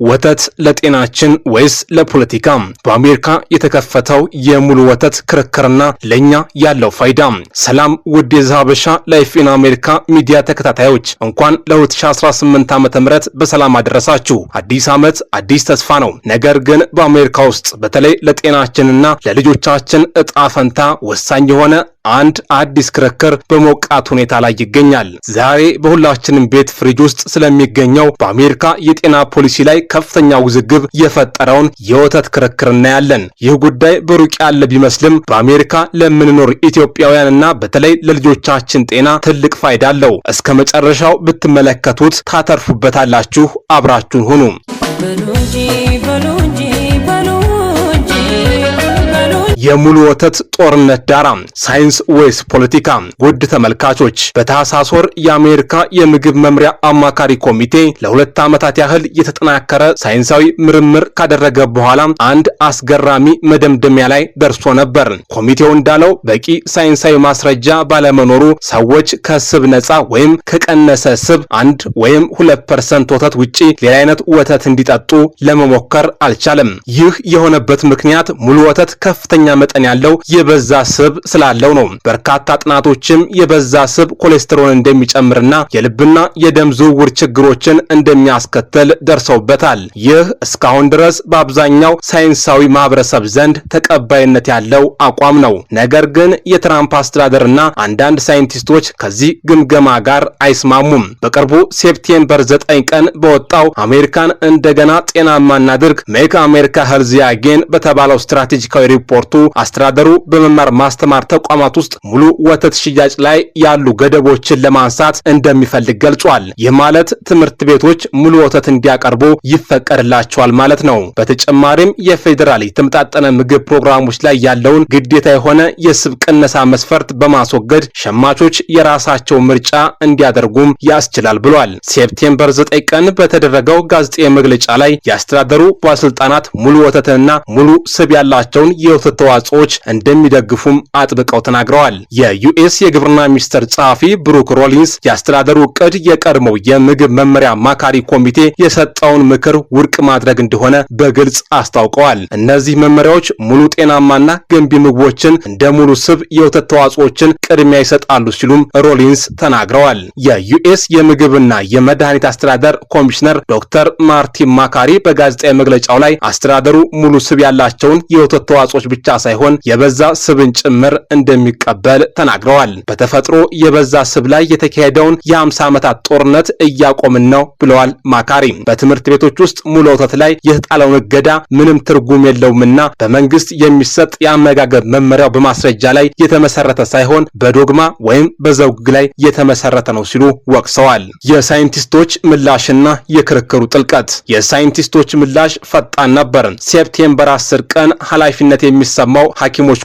ወተት ለጤናችን ወይስ ለፖለቲካ? በአሜሪካ የተከፈተው የሙሉ ወተት ክርክርና ለኛ ያለው ፋይዳ። ሰላም ውድ የዛበሻ ላይፍ ኢን አሜሪካ ሚዲያ ተከታታዮች እንኳን ለ2018 ዓመተ ምህረት በሰላም አደረሳችሁ። አዲስ ዓመት አዲስ ተስፋ ነው። ነገር ግን በአሜሪካ ውስጥ በተለይ ለጤናችንና ለልጆቻችን እጣ ፈንታ ወሳኝ የሆነ አንድ አዲስ ክርክር በሞቃት ሁኔታ ላይ ይገኛል። ዛሬ በሁላችንም ቤት ፍሪጅ ውስጥ ስለሚገኘው በአሜሪካ የጤና ፖሊሲ ላይ ከፍተኛ ውዝግብ የፈጠረውን የወተት ክርክር እናያለን። ይህ ጉዳይ በሩቅ ያለ ቢመስልም በአሜሪካ ለምንኖር ኢትዮጵያውያንና በተለይ ለልጆቻችን ጤና ትልቅ ፋይዳ አለው። እስከ መጨረሻው ብትመለከቱት ታተርፉበታላችሁ። አብራችሁን ሁኑ። የሙሉ ወተት ጦርነት ዳራ ሳይንስ ወይስ ፖለቲካ? ውድ ተመልካቾች በታህሳስ ወር የአሜሪካ የምግብ መምሪያ አማካሪ ኮሚቴ ለ2 ዓመታት ያህል የተጠናከረ ሳይንሳዊ ምርምር ካደረገ በኋላ አንድ አስገራሚ መደምደሚያ ላይ ደርሶ ነበር። ኮሚቴው እንዳለው በቂ ሳይንሳዊ ማስረጃ ባለመኖሩ ሰዎች ከስብ ነፃ ወይም ከቀነሰ ስብ 1 ወይም 2% ወተት ውጪ ሌላ አይነት ወተት እንዲጠጡ ለመሞከር አልቻለም። ይህ የሆነበት ምክንያት ሙሉ ወተት ከፍተኛ መጠን ያለው የበዛ ስብ ስላለው ነው። በርካታ ጥናቶችም የበዛ ስብ ኮሌስትሮል እንደሚጨምርና የልብና የደም ዝውውር ችግሮችን እንደሚያስከትል ደርሰውበታል። ይህ እስካሁን ድረስ በአብዛኛው ሳይንሳዊ ማህበረሰብ ዘንድ ተቀባይነት ያለው አቋም ነው። ነገር ግን የትራምፕ አስተዳደርና አንዳንድ ሳይንቲስቶች ከዚህ ግምገማ ጋር አይስማሙም። በቅርቡ ሴፕቴምበር 9 ቀን በወጣው አሜሪካን እንደገና ጤናማ እናድርግ ሜክ አሜሪካ ሄልዚ አጌን በተባለው ስትራቴጂካዊ ሪፖርቱ አስተዳደሩ በመማር ማስተማር ተቋማት ውስጥ ሙሉ ወተት ሽያጭ ላይ ያሉ ገደቦችን ለማንሳት እንደሚፈልግ ገልጿል። ይህ ማለት ትምህርት ቤቶች ሙሉ ወተት እንዲያቀርቡ ይፈቀድላቸዋል ማለት ነው። በተጨማሪም የፌዴራል የተመጣጠነ ምግብ ፕሮግራሞች ላይ ያለውን ግዴታ የሆነ የስብ ቅነሳ መስፈርት በማስወገድ ሸማቾች የራሳቸው ምርጫ እንዲያደርጉም ያስችላል ብሏል። ሴፕቴምበር 9 ቀን በተደረገው ጋዜጣዊ መግለጫ ላይ የአስተዳደሩ ባለስልጣናት ሙሉ ወተትና ሙሉ ስብ ያላቸውን የወተት ተዋጽኦች እንደሚደግፉም አጥብቀው ተናግረዋል። የዩኤስ የግብርና ሚኒስቴር ጸሐፊ ብሩክ ሮሊንስ የአስተዳደሩ ዕቅድ የቀድሞው የምግብ መመሪያ አማካሪ ኮሚቴ የሰጠውን ምክር ውድቅ ማድረግ እንደሆነ በግልጽ አስታውቀዋል። እነዚህ መመሪያዎች ሙሉ ጤናማና ገንቢ ምግቦችን እንደ ሙሉ ስብ የወተት ተዋጽኦችን ቅድሚያ ይሰጣሉ ሲሉም ሮሊንስ ተናግረዋል። የዩኤስ የምግብና የመድኃኒት አስተዳደር ኮሚሽነር ዶክተር ማርቲን ማካሪ በጋዜጣዊ መግለጫው ላይ አስተዳደሩ ሙሉ ስብ ያላቸውን የወተት ተዋጽኦች ብቻ ሳይሆን የበዛ ስብን ጭምር እንደሚቀበል ተናግረዋል። በተፈጥሮ የበዛ ስብ ላይ የተካሄደውን የ50 ዓመታት ጦርነት እያቆምን ነው ብለዋል ማካሪ። በትምህርት ቤቶች ውስጥ ሙሉ ወተት ላይ የተጣለውን እገዳ ምንም ትርጉም የለውምና በመንግስት የሚሰጥ የአመጋገብ መመሪያው በማስረጃ ላይ የተመሰረተ ሳይሆን በዶግማ ወይም በዘውግ ላይ የተመሰረተ ነው ሲሉ ወቅሰዋል። የሳይንቲስቶች ምላሽና የክርክሩ ጥልቀት። የሳይንቲስቶች ምላሽ ፈጣን ነበር። ሴፕቴምበር 10 ቀን ኃላፊነት የሚሰማው ሐኪሞች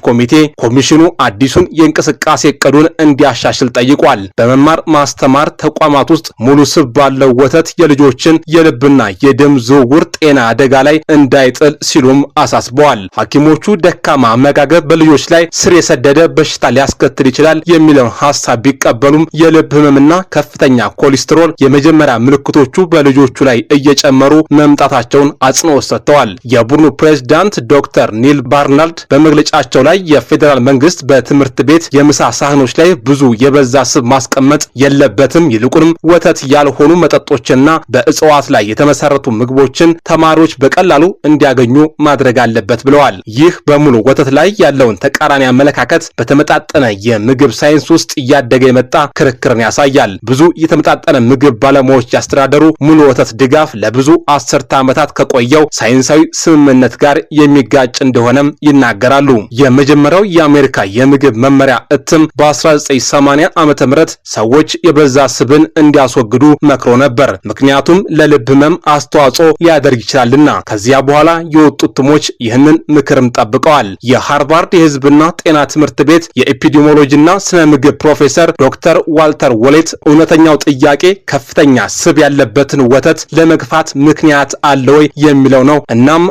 ኮሚሽኑ አዲሱን የእንቅስቃሴ ዕቅዱን እንዲያሻሽል ጠይቋል። በመማር ማስተማር ተቋማት ውስጥ ሙሉ ስብ ባለው ወተት የልጆችን የልብና የደም ዝውውር ጤና አደጋ ላይ እንዳይጥል ሲሉም አሳስበዋል። ሐኪሞቹ ደካማ አመጋገብ በልጆች ላይ ስር የሰደደ በሽታ ሊያስከትል ይችላል የሚለውን ሐሳብ ቢቀበሉም የልብ ህመምና ከፍተኛ ኮሌስትሮል የመጀመሪያ ምልክቶቹ በልጆቹ ላይ እየጨመሩ መምጣታቸውን አጽንኦት ሰጥተዋል። የቡድኑ ፕሬዝዳንት ዶክተር ኒል ባርናልድ በመግለጫቸው ላይ የፌዴራል መንግስት በትምህርት ቤት የምሳ ሳህኖች ላይ ብዙ የበዛ ስብ ማስቀመጥ የለበትም፣ ይልቁንም ወተት ያልሆኑ መጠጦችና በእጽዋት ላይ የተመሰረቱ ምግቦችን ተማሪዎች በቀላሉ እንዲያገኙ ማድረግ አለበት ብለዋል። ይህ በሙሉ ወተት ላይ ያለውን ተቃራኒ አመለካከት በተመጣጠነ የምግብ ሳይንስ ውስጥ እያደገ የመጣ ክርክርን ያሳያል። ብዙ የተመጣጠነ ምግብ ባለሙያዎች ያስተዳደሩ ሙሉ ወተት ድጋፍ ለብዙ አስርተ ዓመታት ከቆየው ሳይንሳዊ ስምምነት ጋር የሚጋጭ እንደሆነም ይናገራሉ። የመጀመሪያው የአሜሪካ የምግብ መመሪያ እትም በ1980 ዓመተ ምህረት ሰዎች የበዛ ስብን እንዲያስወግዱ መክሮ ነበር፣ ምክንያቱም ለልብ ህመም አስተዋጽኦ ሊያደርግ ይችላልና። ከዚያ በኋላ የወጡ እትሞች ይህንን ምክርም ጠብቀዋል። የሃርቫርድ የህዝብና ጤና ትምህርት ቤት የኤፒዲሞሎጂና ስነ ምግብ ፕሮፌሰር ዶክተር ዋልተር ወሌት እውነተኛው ጥያቄ ከፍተኛ ስብ ያለበትን ወተት ለመግፋት ምክንያት አለ ወይ የሚለው ነው። እናም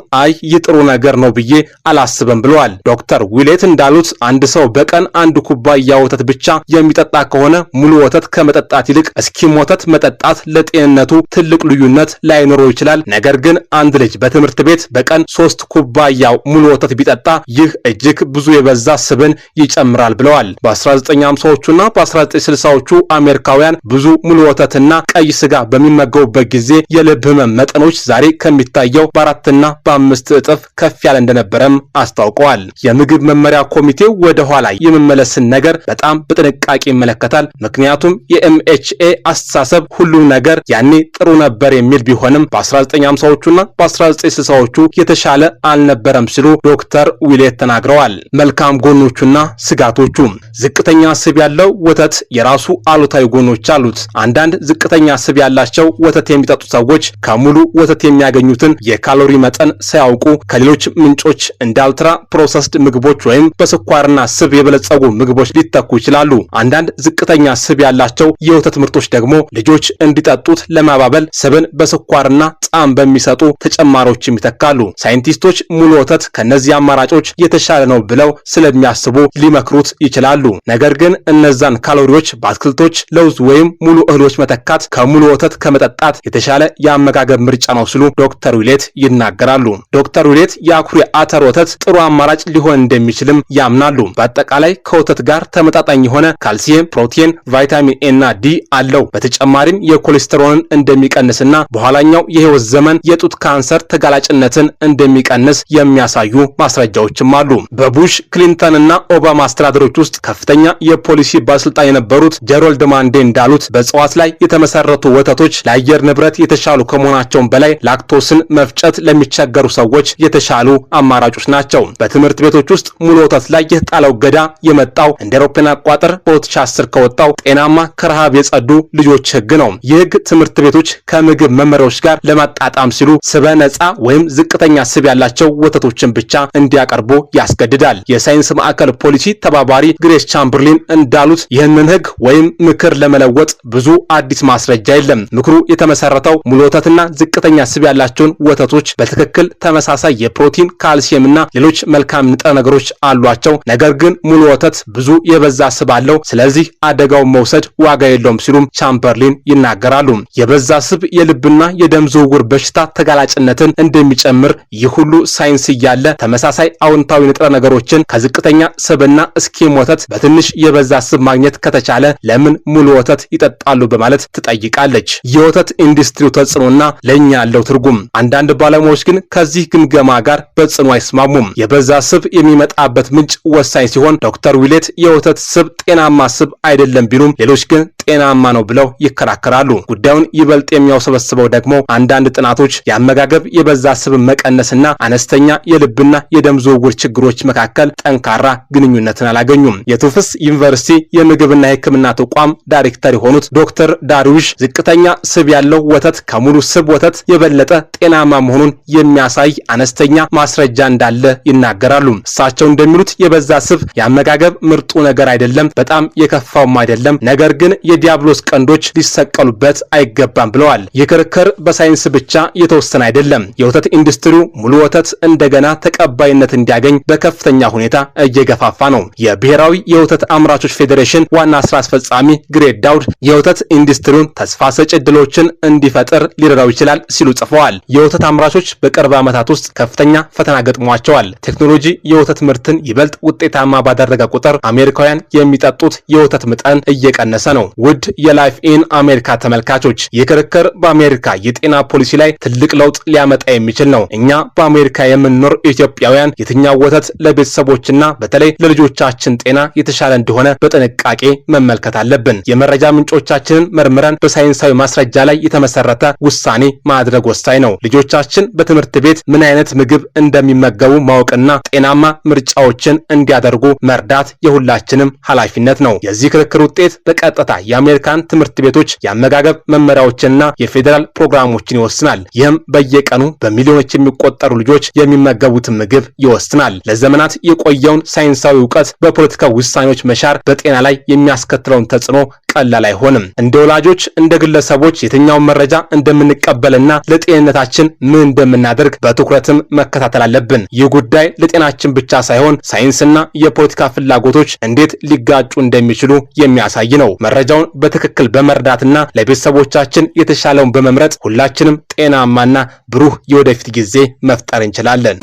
ይህ ጥሩ ነገር ነው ብዬ አላስብም ብለዋል። ብለዋል። ዶክተር ዊሌት እንዳሉት አንድ ሰው በቀን አንድ ኩባያ ወተት ብቻ የሚጠጣ ከሆነ ሙሉ ወተት ከመጠጣት ይልቅ ስኪም ወተት መጠጣት ለጤንነቱ ትልቅ ልዩነት ላይኖረው ይችላል። ነገር ግን አንድ ልጅ በትምህርት ቤት በቀን 3 ኩባያ ሙሉ ወተት ቢጠጣ ይህ እጅግ ብዙ የበዛ ስብን ይጨምራል ብለዋል። በ1950ዎቹና በ1960ዎቹ አሜሪካውያን ብዙ ሙሉ ወተትና ቀይ ስጋ በሚመገቡበት ጊዜ የልብ ህመም መጠኖች ዛሬ ከሚታየው በ4 እና በ5 እጥፍ ከፍ ያለ እንደነበረም አስታውቀዋል። የምግብ መመሪያ ኮሚቴው ወደ ኋላ የመመለስን ነገር በጣም በጥንቃቄ ይመለከታል። ምክንያቱም የኤምኤችኤ አስተሳሰብ ሁሉም ነገር ያኔ ጥሩ ነበር የሚል ቢሆንም በ1950ዎቹና በ1960ዎቹ የተሻለ አልነበረም ሲሉ ዶክተር ዊሌት ተናግረዋል። መልካም ጎኖቹና ስጋቶቹ ዝቅተኛ ስብ ያለው ወተት የራሱ አሉታዊ ጎኖች አሉት። አንዳንድ ዝቅተኛ ስብ ያላቸው ወተት የሚጠጡ ሰዎች ከሙሉ ወተት የሚያገኙትን የካሎሪ መጠን ሳያውቁ ከሌሎች ምንጮች እንደ አልትራ ፕሮሰስድ ምግቦች ወይም በስኳርና ስብ የበለጸጉ ምግቦች ሊተኩ ይችላሉ። አንዳንድ ዝቅተኛ ስብ ያላቸው የወተት ምርቶች ደግሞ ልጆች እንዲጠጡት ለማባበል ስብን በስኳርና ጣዕም በሚሰጡ ተጨማሪዎች ይተካሉ። ሳይንቲስቶች ሙሉ ወተት ከነዚህ አማራጮች የተሻለ ነው ብለው ስለሚያስቡ ሊመክሩት ይችላሉ። ነገር ግን እነዛን ካሎሪዎች በአትክልቶች፣ ለውዝ ወይም ሙሉ እህሎች መተካት ከሙሉ ወተት ከመጠጣት የተሻለ የአመጋገብ ምርጫ ነው ሲሉ ዶክተር ዊሌት ይናገራሉ። ዶክተር ዊሌት የአኩሪ አተር ወተት ጥሩ አማራጭ ሊሆን እንደሚችልም ያምናሉ። በአጠቃላይ ከወተት ጋር ተመጣጣኝ የሆነ ካልሲየም፣ ፕሮቲን፣ ቫይታሚን ኤ እና ዲ አለው። በተጨማሪም የኮሌስትሮልን እንደሚቀንስና በኋላኛው የህይወት ዘመን የጡት ካንሰር ተጋላጭነትን እንደሚቀንስ የሚያሳዩ ማስረጃዎችም አሉ። በቡሽ ክሊንተን እና ኦባማ አስተዳደሮች ውስጥ ከፍተኛ የፖሊሲ ባለስልጣን የነበሩት ጀሮልድ ማንዴ እንዳሉት በእጽዋት ላይ የተመሰረቱ ወተቶች ለአየር ንብረት የተሻሉ ከመሆናቸውም በላይ ላክቶስን መፍጨት ለሚቸገሩ ሰዎች የተሻሉ አማራጮች ናቸው። በትምህርት ቤቶች ውስጥ ሙሉ ወተት ላይ የተጣለው ገዳ የመጣው እንደ አውሮፓውያን አቆጣጠር በ2010 ከወጣው ጤናማ ከረሃብ የጸዱ ልጆች ህግ ነው። ይህ ህግ ትምህርት ቤቶች ከምግብ መመሪያዎች ጋር ለማጣጣም ሲሉ ስበ ነጻ ወይም ዝቅተኛ ስብ ያላቸው ወተቶችን ብቻ እንዲያቀርቡ ያስገድዳል። የሳይንስ ማዕከል ፖሊሲ ተባባሪ ግሬስ ቻምበርሊን እንዳሉት ይህንን ህግ ወይም ምክር ለመለወጥ ብዙ አዲስ ማስረጃ የለም። ምክሩ የተመሰረተው ሙሉ ወተትና ዝቅተኛ ስብ ያላቸውን ወተቶች በትክክል ተመሳሳይ የፕሮቲን ካልሲየምና ሌሎች መልካም ንጥረ ነገሮች አሏቸው። ነገር ግን ሙሉ ወተት ብዙ የበዛ ስብ አለው። ስለዚህ አደጋውን መውሰድ ዋጋ የለውም ሲሉም ቻምበርሊን ይናገራሉ። የበዛ ስብ የልብና የደም ዝውውር በሽታ ተጋላጭነትን እንደሚጨምር ይህ ሁሉ ሳይንስ እያለ ተመሳሳይ አዎንታዊ ንጥረ ነገሮችን ከዝቅተኛ ስብና ስኪም ወተት በትንሽ የበዛ ስብ ማግኘት ከተቻለ ለምን ሙሉ ወተት ይጠጣሉ በማለት ትጠይቃለች። የወተት ኢንዱስትሪው ተጽዕኖና ለኛ ያለው ትርጉም አንዳንድ ባለሙያዎች ግን ከዚህ ግምገማ ጋር በጽኑ አይስማሙም። የበዛ ስብ የሚመጣበት ምንጭ ወሳኝ ሲሆን ዶክተር ዊሌት የወተት ስብ ጤናማ ስብ አይደለም ቢሉም ሌሎች ግን ጤናማ ነው ብለው ይከራከራሉ። ጉዳዩን ይበልጥ የሚያውሰበስበው ደግሞ አንዳንድ ጥናቶች የአመጋገብ የበዛ ስብ መቀነስና አነስተኛ የልብና የደም ዝውውር ችግሮች መካከል ጠንካራ ግንኙነትን አላገኙም። የቱፍስ ዩኒቨርሲቲ የምግብና የሕክምና ተቋም ዳይሬክተር የሆኑት ዶክተር ዳርዊሽ ዝቅተኛ ስብ ያለው ወተት ከሙሉ ስብ ወተት የበለጠ ጤናማ መሆኑን የሚያሳይ አነስተኛ ማስረጃ እንዳለ ይናገራሉ። እሳቸው እንደሚሉት የበዛ ስብ የአመጋገብ ምርጡ ነገር አይደለም፣ በጣም የከፋውም አይደለም። ነገር ግን የዲያብሎስ ቀንዶች ሊሰቀሉበት አይገባም ብለዋል። ይህ ክርክር በሳይንስ ብቻ የተወሰነ አይደለም። የወተት ኢንዱስትሪው ሙሉ ወተት እንደገና ተቀባይነት እንዲያገኝ በከፍተኛ ሁኔታ እየገፋፋ ነው። የብሔራዊ የወተት አምራቾች ፌዴሬሽን ዋና ስራ አስፈጻሚ ግሬት ዳውድ የወተት ኢንዱስትሪውን ተስፋ ሰጪ ዕድሎችን እንዲፈጥር ሊረዳው ይችላል ሲሉ ጽፈዋል። የወተት አምራቾች በቅርብ ዓመታት ውስጥ ከፍተኛ ፈተና ገጥሟቸዋል። ቴክኖሎጂ የወተት ምርትን ይበልጥ ውጤታማ ባደረገ ቁጥር አሜሪካውያን የሚጠጡት የወተት መጠን እየቀነሰ ነው። ውድ የላይፍ ኢን አሜሪካ ተመልካቾች ይህ ክርክር በአሜሪካ የጤና ፖሊሲ ላይ ትልቅ ለውጥ ሊያመጣ የሚችል ነው። እኛ በአሜሪካ የምንኖር ኢትዮጵያውያን የትኛው ወተት ለቤተሰቦችና በተለይ ለልጆቻችን ጤና የተሻለ እንደሆነ በጥንቃቄ መመልከት አለብን። የመረጃ ምንጮቻችንን መርምረን በሳይንሳዊ ማስረጃ ላይ የተመሰረተ ውሳኔ ማድረግ ወሳኝ ነው። ልጆቻችን በትምህርት ቤት ምን አይነት ምግብ እንደሚመገቡ ማወቅና ጤናማ ምርጫዎችን እንዲያደርጉ መርዳት የሁላችንም ኃላፊነት ነው። የዚህ ክርክር ውጤት በቀጥታ የአሜሪካን ትምህርት ቤቶች የአመጋገብ መመሪያዎችንና የፌዴራል ፕሮግራሞችን ይወስናል። ይህም በየቀኑ በሚሊዮኖች የሚቆጠሩ ልጆች የሚመገቡትን ምግብ ይወስናል። ለዘመናት የቆየውን ሳይንሳዊ ዕውቀት በፖለቲካ ውሳኔዎች መሻር በጤና ላይ የሚያስከትለውን ተጽዕኖ ቀላል አይሆንም። እንደ ወላጆች እንደ ግለሰቦች የትኛውን መረጃ እንደምንቀበልና ለጤንነታችን ምን እንደምናደርግ በትኩረትም መከታተል አለብን። ይህ ጉዳይ ለጤናችን ብቻ ሳይሆን ሳይንስና የፖለቲካ ፍላጎቶች እንዴት ሊጋጩ እንደሚችሉ የሚያሳይ ነው። መረጃውን በትክክል በመረዳትና ለቤተሰቦቻችን የተሻለውን በመምረጥ ሁላችንም ጤናማና ብሩህ የወደፊት ጊዜ መፍጠር እንችላለን።